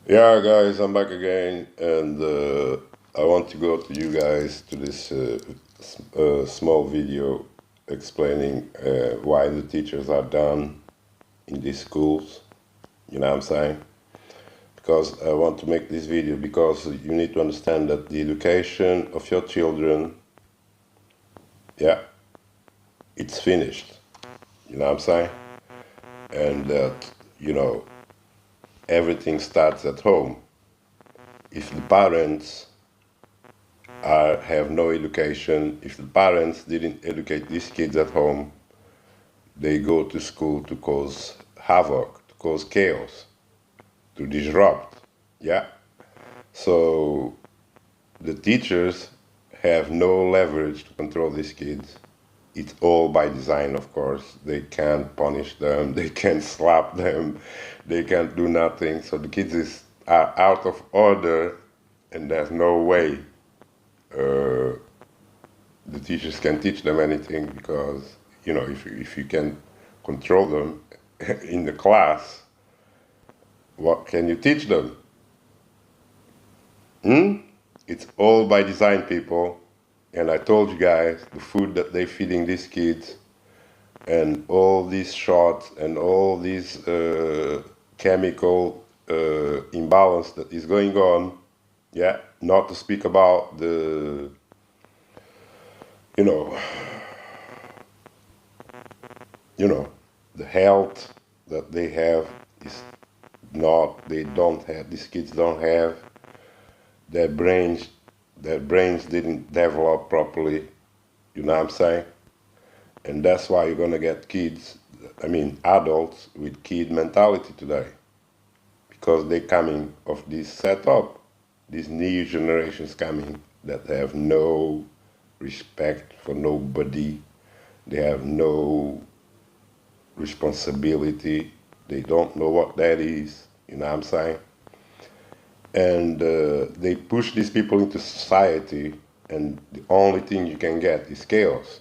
Yeah, guys, I'm back again, and I want to go to you guys to this small video explaining why the teachers are done in these schools. You know what I'm saying? Because I want to make this video because you need to understand that the education of your children, yeah, it's finished. You know what I'm saying? And that, everything starts at home. If the parents have no education, if the parents didn't educate these kids at home, they go to school to cause havoc, to cause chaos, to disrupt. Yeah? So the teachers have no leverage to control these kids. It's all by design, of course. They can't punish them, they can't slap them, they can't do nothing. So the kids are out of order, and there's no way the teachers can teach them anything because, if you can control them in the class, what can you teach them? It's all by design, people. And I told you guys, the food that they're feeding these kids and all these shots and all these chemical imbalance that is going on, yeah, not to speak about the, you know, the health that they have is not, they don't have, these kids don't have, their brains didn't develop properly, you know what I'm saying? And that's why you're gonna get kids, adults with kid mentality today, because they're coming of this setup, these new generations coming that have no respect for nobody, they have no responsibility, they don't know what that is, you know what I'm saying? And they push these people into society, and the only thing you can get is chaos.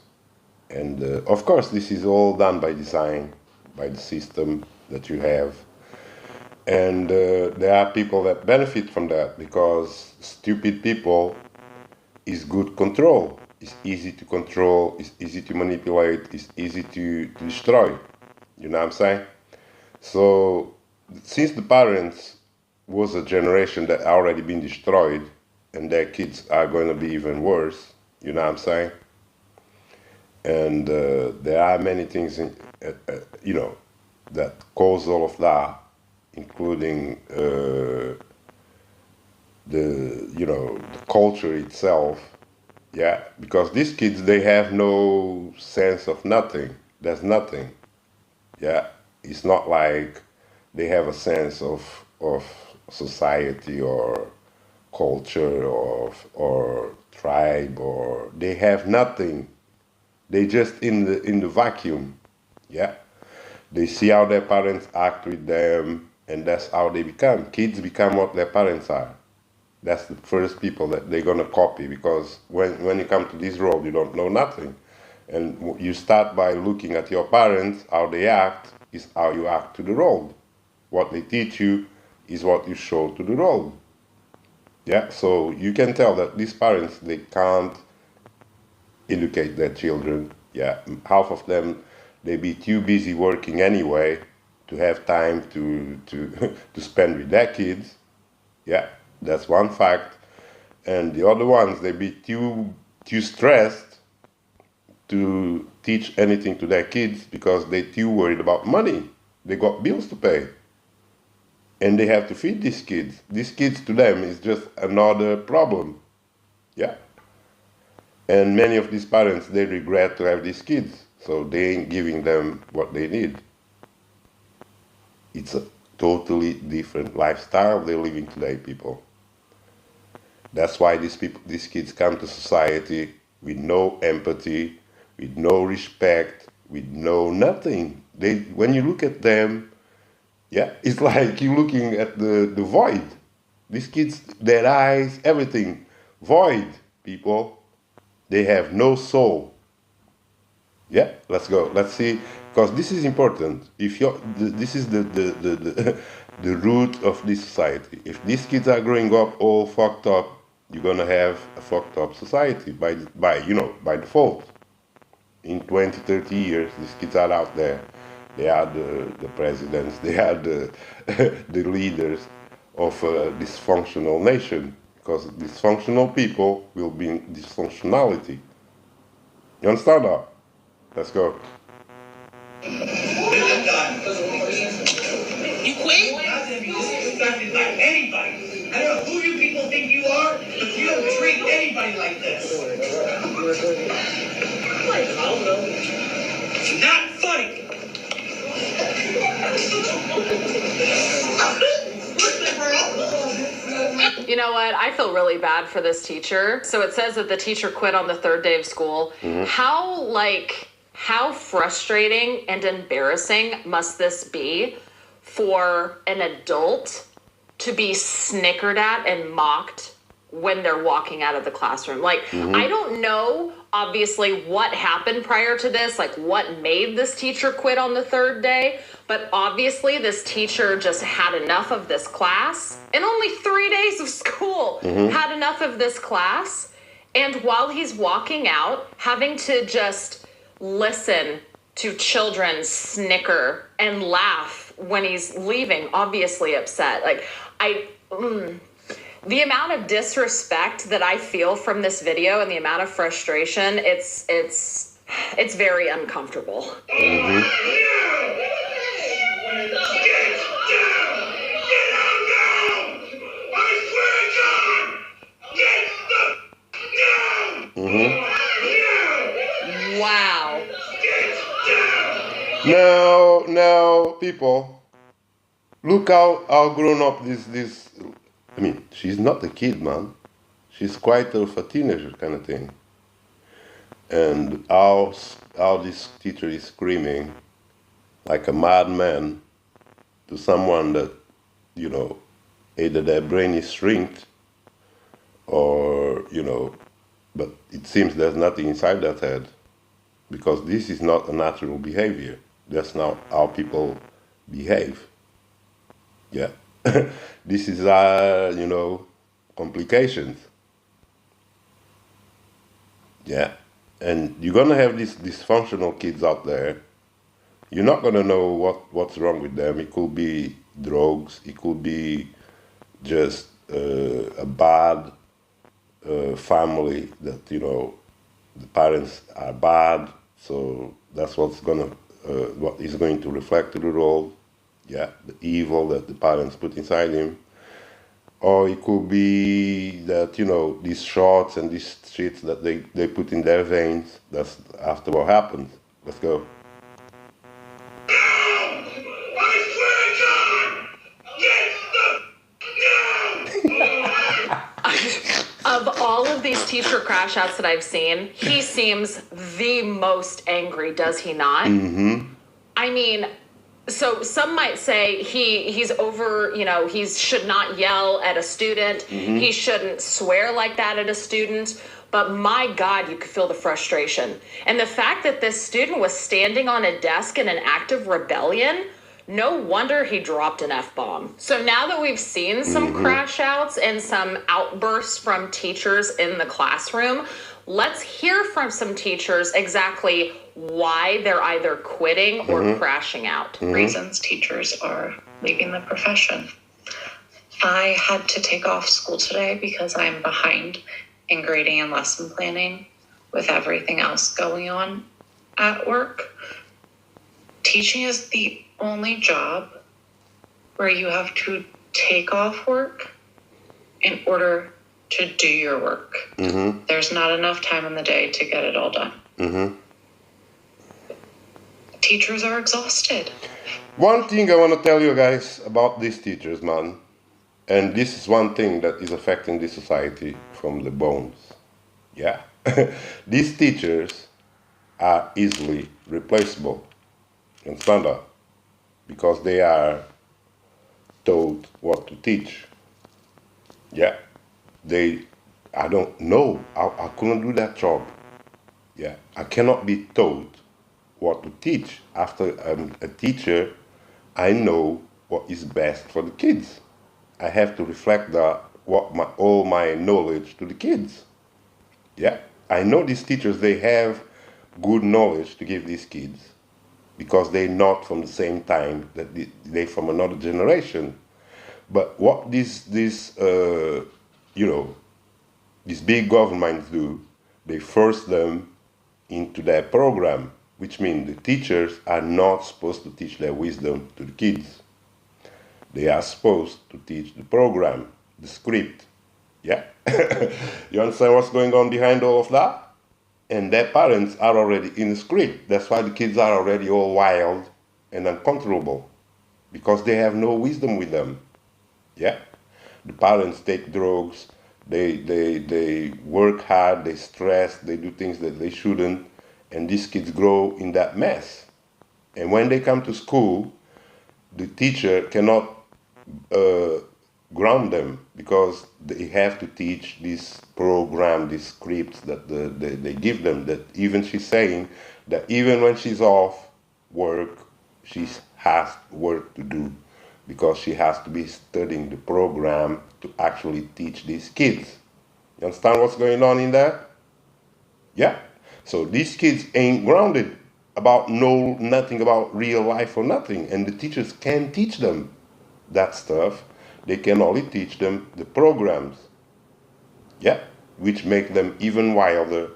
And of course, this is all done by design, by the system that you have. And there are people that benefit from that because stupid people is good control. It's easy to control, it's easy to manipulate, it's easy to destroy. You know what I'm saying? So since the parents was a generation that already been destroyed and their kids are going to be even worse, you know what I'm saying? And there are many things, that cause all of that, including the culture itself. Yeah, because these kids, they have no sense of nothing. There's nothing. Yeah, it's not like they have a sense of society or culture or tribe, or they have nothing. They just in the vacuum. Yeah, they see how their parents act with them, and that's how they become. Kids become what their parents are. That's the first people that they're gonna copy, because when you come to this world, you don't know nothing, and you start by looking at your parents. How they act is how you act to the world. What they teach you is what you show to the world. Yeah, so you can tell that these parents, they can't educate their children. Yeah, half of them, they be too busy working anyway to have time to to spend with their kids. Yeah, that's one fact. And the other ones, they be too stressed to teach anything to their kids because they too worried about money. They got bills to pay, and they have to feed these kids. These kids to them is just another problem. Yeah. And many of these parents, they regret to have these kids, so they ain't giving them what they need. It's a totally different lifestyle they're living today, people. That's why these kids come to society with no empathy, with no respect, with no nothing. When you look at them, yeah, it's like you're looking at the void. These kids, their eyes, everything, void, people. They have no soul. Yeah, let's go. Let's see, because this is important. If you're, this is the the root of this society. If these kids are growing up all fucked up, you're gonna have a fucked up society by default. In 20, 30 years, these kids are out there. They are the presidents. They are the the leaders of a dysfunctional nation, because dysfunctional people will be in dysfunctionality. You understand that? Let's go. You quit? Like anybody. I don't know who you people think you are, but you don't treat anybody like this. Not funny. You know what? I feel really bad for this teacher. So it says that the teacher quit on the third day of school. How frustrating and embarrassing must this be for an adult to be snickered at and mocked when they're walking out of the classroom? Like, I don't know, obviously, what happened prior to this, like what made this teacher quit on the third day, but obviously this teacher just had enough of this class. In only 3 days of school, had enough of this class. And while he's walking out, having to just listen to children snicker and laugh when he's leaving, obviously upset. Like, the amount of disrespect that I feel from this video and the amount of frustration, it's very uncomfortable. Wow. Now, people, look how grown up this. I mean, she's not a kid, man. She's quite of a teenager kind of thing. And how this teacher is screaming like a madman to someone that, either their brain is shrinked or, but it seems there's nothing inside that head, because this is not a natural behavior. That's not how people behave. Yeah. This is, complications. Yeah. And you're going to have these dysfunctional kids out there. You're not going to know what's wrong with them. It could be drugs. It could be just a bad family that, the parents are bad. So that's what is going to reflect to the role. Yeah, the evil that the parents put inside him. Or it could be that, these shots and these shits that they put in their veins. That's after what happens. Let's go. Of all of these teacher crash outs that I've seen, he seems the most angry, does he not? I mean, so some might say he's over, he should not yell at a student. He shouldn't swear like that at a student. But my God, you could feel the frustration. And the fact that this student was standing on a desk in an act of rebellion, no wonder he dropped an F-bomb. So now that we've seen some crash outs and some outbursts from teachers in the classroom, let's hear from some teachers exactly why they're either quitting or crashing out. Reasons teachers are leaving the profession. I had to take off school today because I'm behind in grading and lesson planning with everything else going on at work. Teaching is the only job where you have to take off work in order to do your work. There's not enough time in the day to get it all done. Teachers are exhausted. One thing I want to tell you guys about these teachers, man, and this is one thing that is affecting this society from the bones. Yeah. These teachers are easily replaceable. You understand that? Because they are told what to teach. Yeah. I don't know. I couldn't do that job. Yeah. I cannot be told what to teach. After I'm a teacher, I know what is best for the kids. I have to reflect all my knowledge to the kids. Yeah, I know these teachers, they have good knowledge to give these kids because they're not from the same time, that they're from another generation. But what these big governments do, they force them into their program, which means the teachers are not supposed to teach their wisdom to the kids. They are supposed to teach the program, the script. Yeah? You understand what's going on behind all of that? And their parents are already in the script. That's why the kids are already all wild and uncontrollable, because they have no wisdom with them. Yeah? The parents take drugs, they work hard, they stress, they do things that they shouldn't, and these kids grow in that mess. And when they come to school, the teacher cannot ground them, because they have to teach this program, these scripts that they give them, that even she's saying that even when she's off work, she has work to do, because she has to be studying the program to actually teach these kids. You understand what's going on in that? Yeah. So these kids ain't grounded about nothing about real life or nothing, and the teachers can't teach them that stuff. They can only teach them the programs. Yeah, which make them even wilder,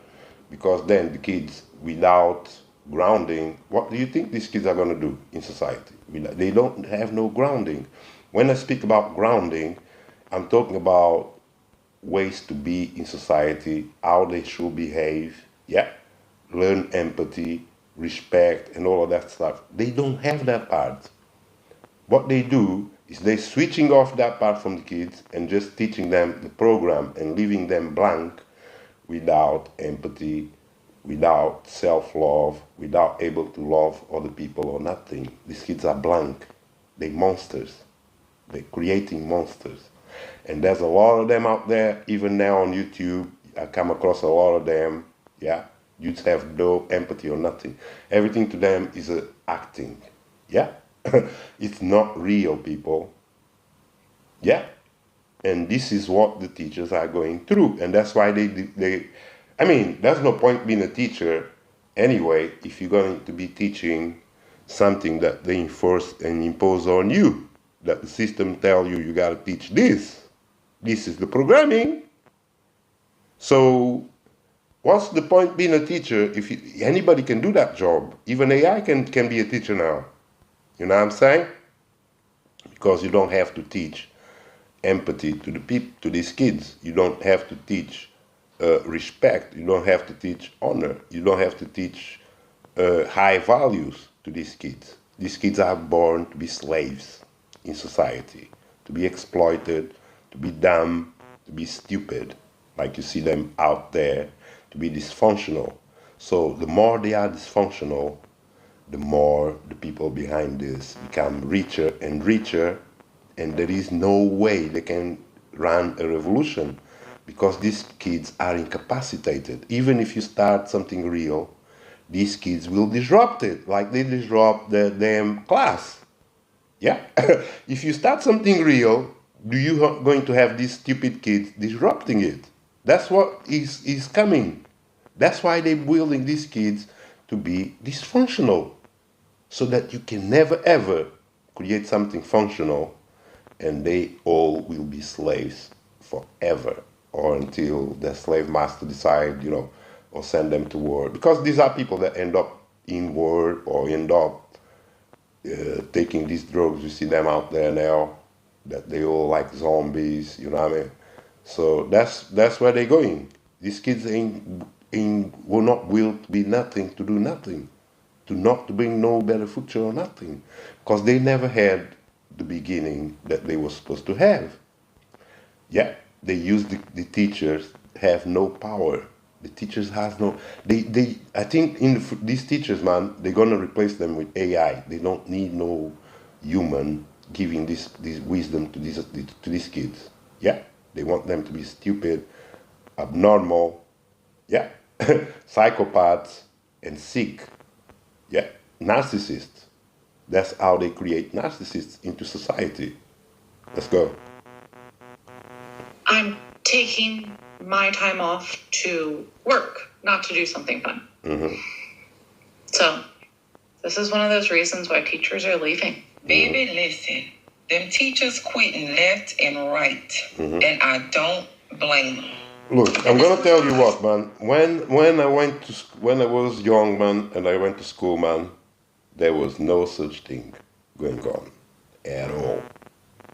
because then the kids, without grounding, what do you think these kids are going to do in society? They don't have no grounding. When I speak about grounding, I'm talking about ways to be in society, how they should behave, yeah, learn empathy, respect, and all of that stuff. They don't have that part. What they do is they're switching off that part from the kids and just teaching them the program and leaving them blank, without empathy, without self-love, without able to love other people or nothing. These kids are blank. They're monsters. They're creating monsters. And there's a lot of them out there, even now on YouTube. I come across a lot of them. Yeah, youths have no empathy or nothing. Everything to them is acting. Yeah. It's not real, people. Yeah. And this is what the teachers are going through. And that's why I mean, there's no point being a teacher anyway if you're going to be teaching something that they enforce and impose on you, that the system tell you, you got to teach this. This is the programming. So what's the point being a teacher if anybody can do that job? Even AI can be a teacher now. You know what I'm saying? Because you don't have to teach empathy to these kids. You don't have to teach respect. You don't have to teach honor. You don't have to teach high values to these kids. These kids are born to be slaves in society, to be exploited, to be dumb, to be stupid, like you see them out there, to be dysfunctional. So the more they are dysfunctional, the more the people behind this become richer and richer, and there is no way they can run a revolution, because these kids are incapacitated. Even if you start something real, these kids will disrupt it, like they disrupt the damn class. Yeah? If you start something real, you going to have these stupid kids disrupting it. That's what is coming. That's why they're building these kids to be dysfunctional, so that you can never ever create something functional, and they all will be slaves forever, or until the slave master decide, or send them to war. Because these are people that end up in war, or end up taking these drugs. You see them out there now, that they all like zombies, you know what I mean? So that's where they're going. These kids were not willed to be nothing, to do nothing, to bring no better future or nothing, because they never had the beginning that they were supposed to have. Yeah, they use the teachers have no power. The teachers has no. I think these teachers, man, they're gonna replace them with AI. They don't need no human giving this wisdom to these kids. Yeah, they want them to be stupid, abnormal, yeah, psychopaths, and sick. Yeah, narcissists. That's how they create narcissists into society. Let's go. I'm taking my time off to work, not to do something fun. So this is one of those reasons why teachers are leaving. Baby, listen. Them teachers quitting left and right. And I don't blame them. Look, I'm gonna tell you what, man. When I was young, man, and I went to school, man, there was no such thing going on at all.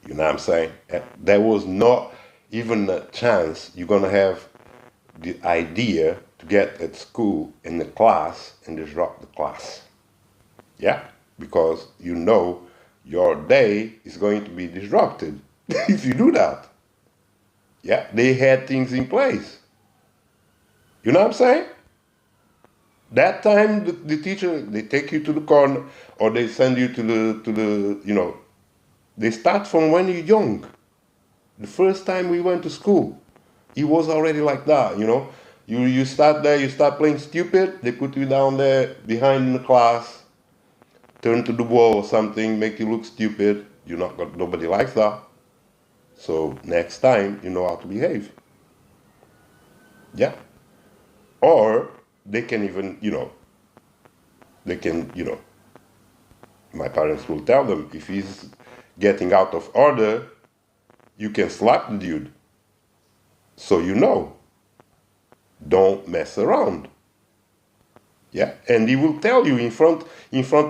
You know what I'm saying? There was not even a chance you're gonna have the idea to get at school in the class and disrupt the class. Yeah, because you know your day is going to be disrupted if you do that. Yeah, they had things in place. You know what I'm saying? That time the teacher, they take you to the corner or they send you to the you know, they start from when you're young. The first time we went to school, it was already like that, you know. You start there, you start playing stupid, they put you down there behind in the class, turn to the wall or something, make you look stupid. You're not got, nobody likes that. So next time you know how to behave. Yeah. Or they can even, you know, my parents will tell them if he's getting out of order, you can slap the dude. So you know, don't mess around. Yeah, and he will tell you in front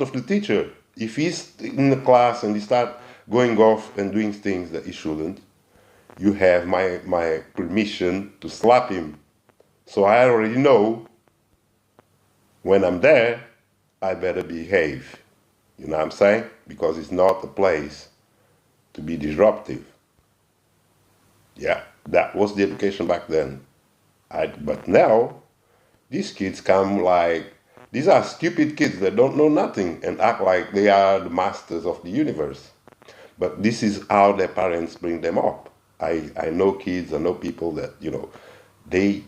of the teacher. If he's in the class and he start going off and doing things that he shouldn't, you have my permission to slap him. So I already know when I'm there, I better behave. You know what I'm saying? Because it's not a place to be disruptive. Yeah, that was the education back then. But now, these kids come like, these are stupid kids that don't know nothing and act like they are the masters of the universe. But this is how their parents bring them up. I know kids, I know people that, you know, they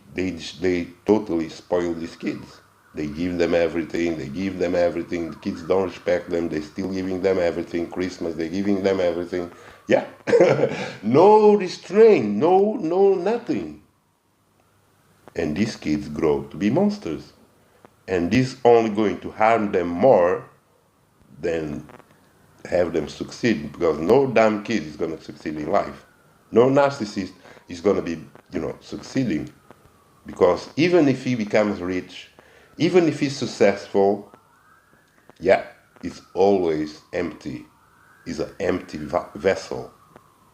totally spoil these kids. They give them everything, the kids don't respect them, they still giving them everything. Christmas, they're giving them everything. Yeah. No restraint, no nothing. And these kids grow to be monsters. And this only going to harm them more than have them succeed, because no damn kid is going to succeed in life. No narcissist is going to be, you know, succeeding, because even if he becomes rich, even if he's successful, yeah, it's always empty. It's an empty vessel.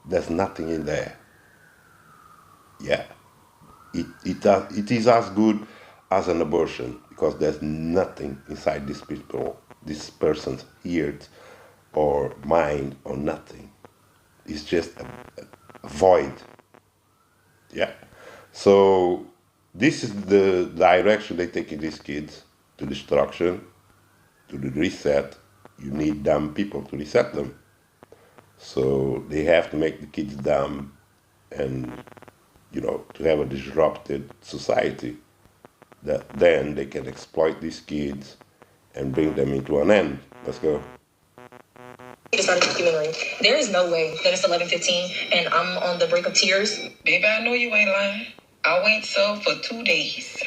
There's nothing in there. Yeah, it is as good as an abortion, because there's nothing inside this person's ears or mind or nothing. It's just a void. Yeah. So this is the direction they take these kids, to destruction, to the reset. You need dumb people to reset them. So they have to make the kids dumb and, you know, to have a disrupted society, that then they can exploit these kids and bring them into an end. Let's go. It's not a documentary. There is no way that it's 11:15 and I'm on the brink of tears. Baby, I know you ain't lying. I went so for 2 days.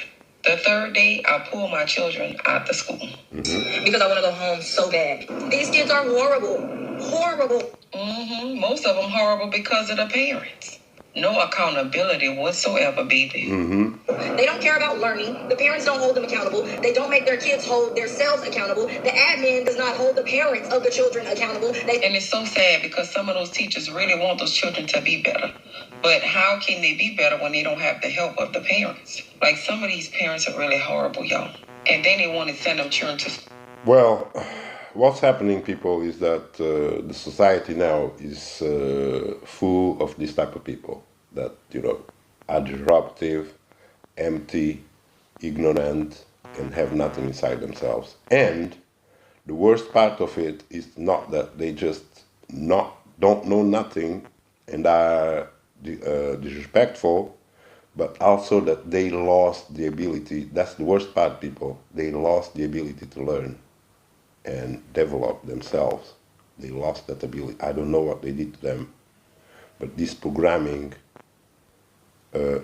The third day, I pulled my children out the school. Because I want to go home so bad. These kids are horrible. Horrible. Most of them horrible because of the parents. No accountability whatsoever, baby. They don't care about learning. The parents don't hold them accountable. They don't make their kids hold themselves accountable. The admin does not hold the parents of the children accountable. And it's so sad because some of those teachers really want those children to be better. But how can they be better when they don't have the help of the parents? Like, some of these parents are really horrible, y'all. And then they want to send them children to... Well, what's happening, people, is that the society now is full of this type of people that, you know, are disruptive, empty, ignorant, and have nothing inside themselves. And the worst part of it is not that they just don't know nothing and are disrespectful, but also that they lost the ability. That's the worst part, people. They lost the ability to learn. and develop themselves. They lost that ability. I don't know what they did to them, but this programming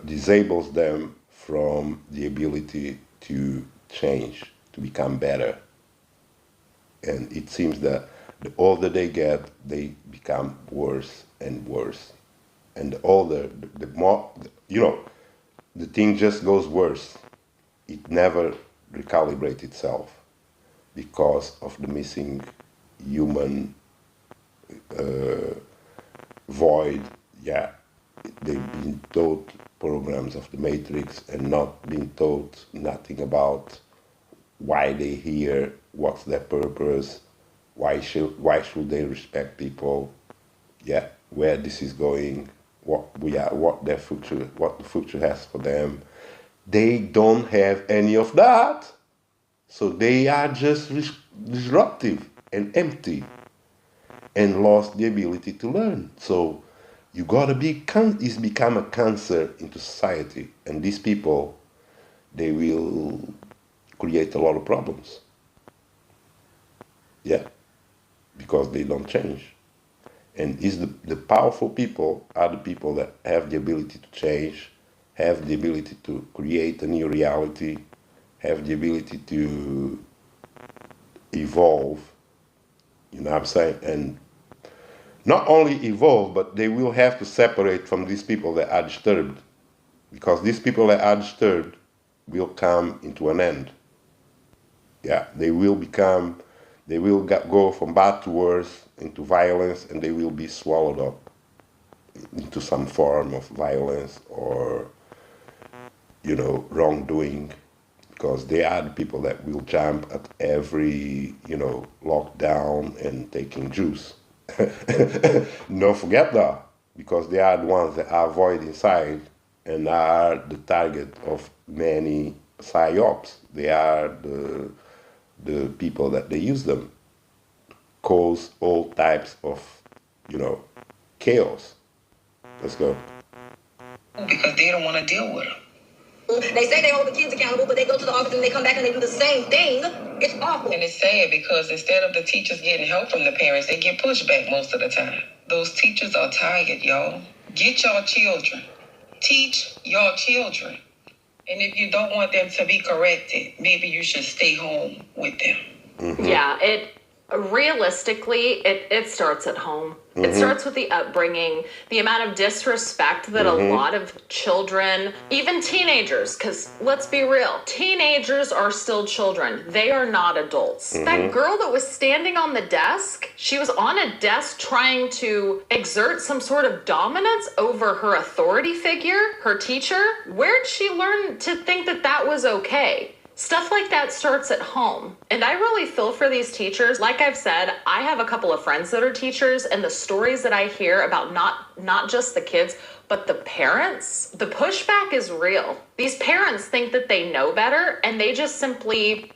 disables them from the ability to change, to become better. And it seems that the older they get, they become worse and worse. And the older, the more, the thing just goes worse. It never recalibrates itself because of the missing human void. Yeah, they've been taught programs of the Matrix and not been taught nothing about why they're here, what's their purpose, why should they respect people, yeah, where this is going, what the future has for them. They don't have any of that, so they are just disruptive and empty and lost the ability to learn. So you gotta it's become a cancer into society, and these people, they will create a lot of problems. Yeah, because they don't change. And the powerful people are the people that have the ability to change, have the ability to create a new reality, have the ability to evolve, you know what I'm saying? And not only evolve, but they will have to separate from these people that are disturbed, because these people that are disturbed will come into an end. Yeah, they will go from bad to worse, into violence, and they will be swallowed up into some form of violence or, wrongdoing, because they are the people that will jump at every, lockdown and taking juice. Don't forget that, because they are the ones that are void inside and are the target of many psyops. They are the people that they use them, cause all types of, chaos. Let's go. Because they don't want to deal with them. They say they hold the kids accountable, but they go to the office and they come back and they do the same thing. It's awful. And it's sad because instead of the teachers getting help from the parents, they get pushback most of the time. Those teachers are tired, y'all. Get your children. Teach your children. And if you don't want them to be corrected, maybe you should stay home with them. Mm-hmm. Yeah, realistically, it starts at home. Mm-hmm. It starts with the upbringing, the amount of disrespect that a lot of children, even teenagers, because let's be real, teenagers are still children. They are not adults. That girl that was standing on the desk, she was on a desk trying to exert some sort of dominance over her authority figure, her teacher. Where'd she learn to think that that was okay? Stuff like that starts at home. And I really feel for these teachers. Like I've said, I have a couple of friends that are teachers, and the stories that I hear about not just the kids, but the parents, the pushback is real. These parents think that they know better, and they just simply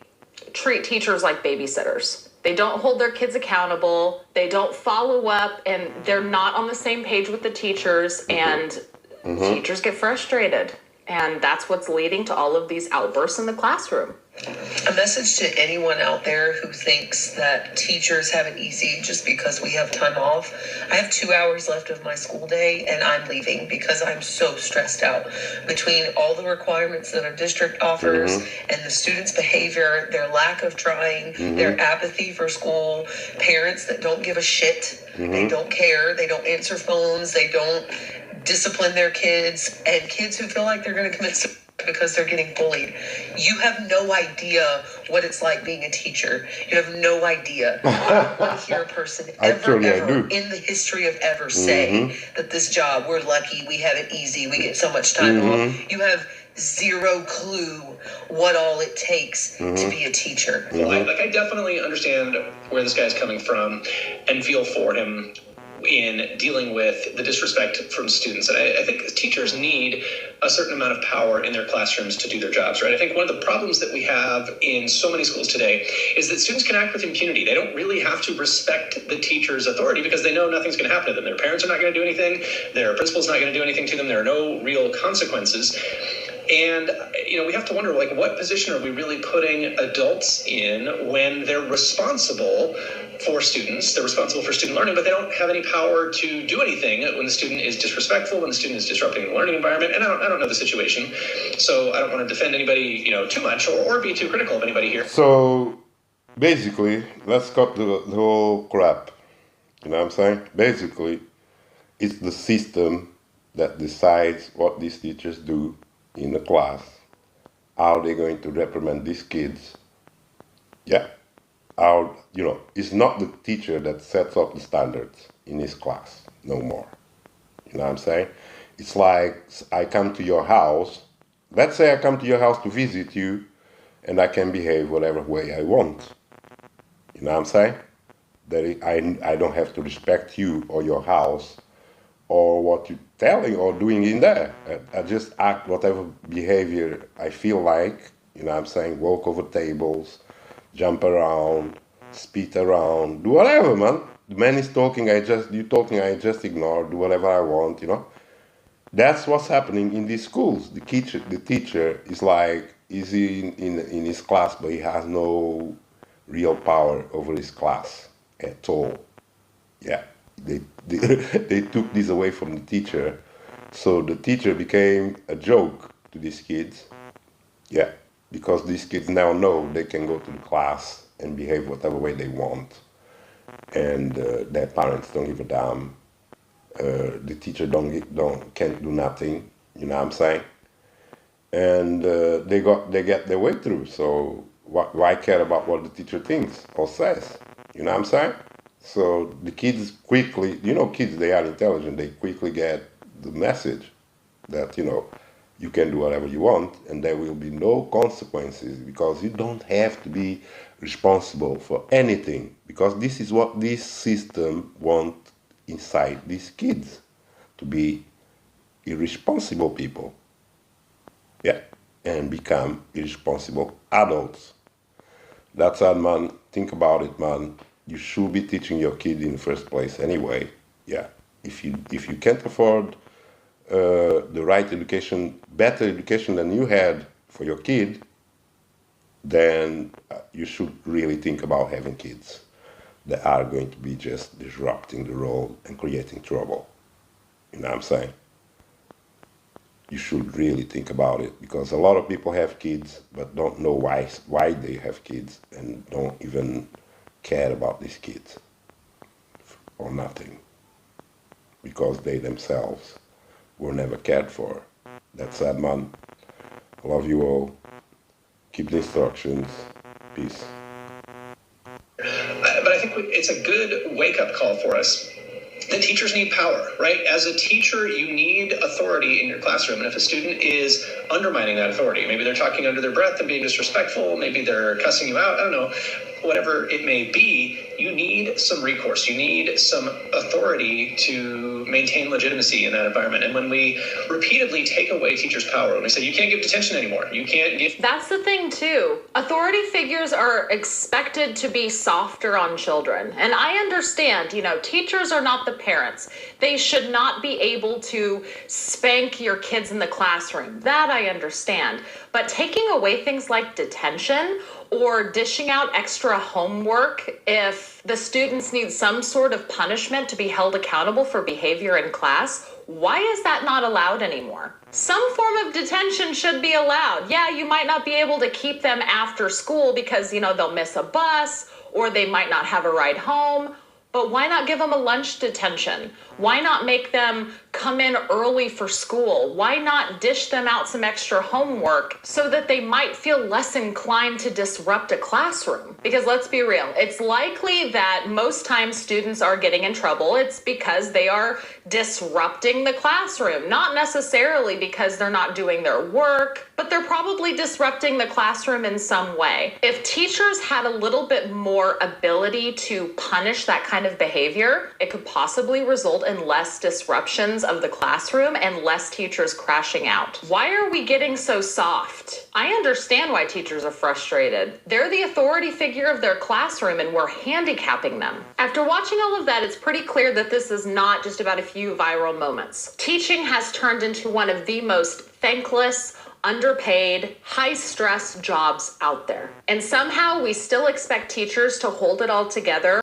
treat teachers like babysitters. They don't hold their kids accountable. They don't follow up, and they're not on the same page with the teachers, and teachers get frustrated. And that's what's leading to all of these outbursts in the classroom. A message to anyone out there who thinks that teachers have it easy just because we have time off. I have 2 hours left of my school day, and I'm leaving because I'm so stressed out between all the requirements that our district offers and the students' behavior, their lack of trying, their apathy for school, parents that don't give a shit, they don't care, they don't answer phones, they don't discipline their kids, and kids who feel like they're going to commit suicide because they're getting bullied. You have no idea what it's like being a teacher. You have no idea. I don't want to hear a person ever in the history of ever say that this job, we're lucky, we have it easy, we get so much time off. You have zero clue what all it takes to be a teacher. I definitely understand where this guy's coming from and feel for him in dealing with the disrespect from students. And I think teachers need a certain amount of power in their classrooms to do their jobs, right? I think one of the problems that we have in so many schools today is that students can act with impunity. They don't really have to respect the teacher's authority because they know nothing's going to happen to them. Their parents are not going to do anything. Their principal's not going to do anything to them. There are no real consequences. And, we have to wonder, like, what position are we really putting adults in when they're responsible for students, they're responsible for student learning, but they don't have any power to do anything when the student is disrespectful, when the student is disrupting the learning environment. And I don't know the situation, so I don't want to defend anybody, too much or be too critical of anybody here. So basically, let's cut the whole crap. You know what I'm saying? Basically, it's the system that decides what these teachers do in the class, how they're going to reprimand these kids. Yeah. How, it's not the teacher that sets up the standards in his class no more. You know what I'm saying? It's like I come to your house. Let's say I come to your house to visit you, and I can behave whatever way I want. You know what I'm saying? That I don't have to respect you or your house or what you're telling or doing in there. I just act whatever behavior I feel like. You know what I'm saying? Walk over tables, jump around, spit around, do whatever, man. The man is talking, you talking, I just ignore, do whatever I want, That's what's happening in these schools. The teacher is like, is in his class, but he has no real power over his class at all. Yeah, they took this away from the teacher, so the teacher became a joke to these kids. Yeah, because these kids now know they can go to the class and behave whatever way they want, and their parents don't give a damn. The teacher can't do nothing. You know what I'm saying? And they get their way through. So why care about what the teacher thinks or says? You know what I'm saying? So the kids quickly, kids, they are intelligent. They quickly get the message that you can do whatever you want, and there will be no consequences, because you don't have to be responsible for anything, because this is what this system wants inside these kids, to be irresponsible people. Yeah, and become irresponsible adults. That's sad, man. Think about it, man. You should be teaching your kid in the first place anyway. Yeah, if you can't afford the right education, better education than you had for your kid, then you should really think about having kids that are going to be just disrupting the role and creating trouble. You know what I'm saying? You should really think about it, because a lot of people have kids but don't know why they have kids, and don't even care about these kids or nothing, because they themselves were never cared for. That's sad, man. I love you all. Keep the instructions. Peace. But I think it's a good wake-up call for us. The teachers need power, right? As a teacher, you need authority in your classroom. And if a student is undermining that authority, maybe they're talking under their breath and being disrespectful, maybe they're cussing you out, I don't know, whatever it may be, you need some recourse. You need some authority to maintain legitimacy in that environment. And when we repeatedly take away teachers' power, when we say you can't give detention anymore, you can't give... That's the thing, too. Authority figures are expected to be softer on children. And I understand, teachers are not the parents. They should not be able to spank your kids in the classroom. That I understand. But taking away things like detention or dishing out extra homework if the students need some sort of punishment to be held accountable for behavior in class, why is that not allowed anymore? Some form of detention should be allowed. Yeah, you might not be able to keep them after school because, they'll miss a bus or they might not have a ride home. But why not give them a lunch detention? Why not make them come in early for school? Why not dish them out some extra homework so that they might feel less inclined to disrupt a classroom? Because let's be real, it's likely that most times students are getting in trouble. It's because they are disrupting the classroom, not necessarily because they're not doing their work, but they're probably disrupting the classroom in some way. If teachers had a little bit more ability to punish that kind of behavior, it could possibly result in less disruptions of the classroom and less teachers crashing out. Why are we getting so soft? I understand why teachers are frustrated. They're the authority figure of their classroom and we're handicapping them. After watching all of that, it's pretty clear that this is not just about a few viral moments. Teaching has turned into one of the most thankless, underpaid, high-stress jobs out there. And somehow we still expect teachers to hold it all together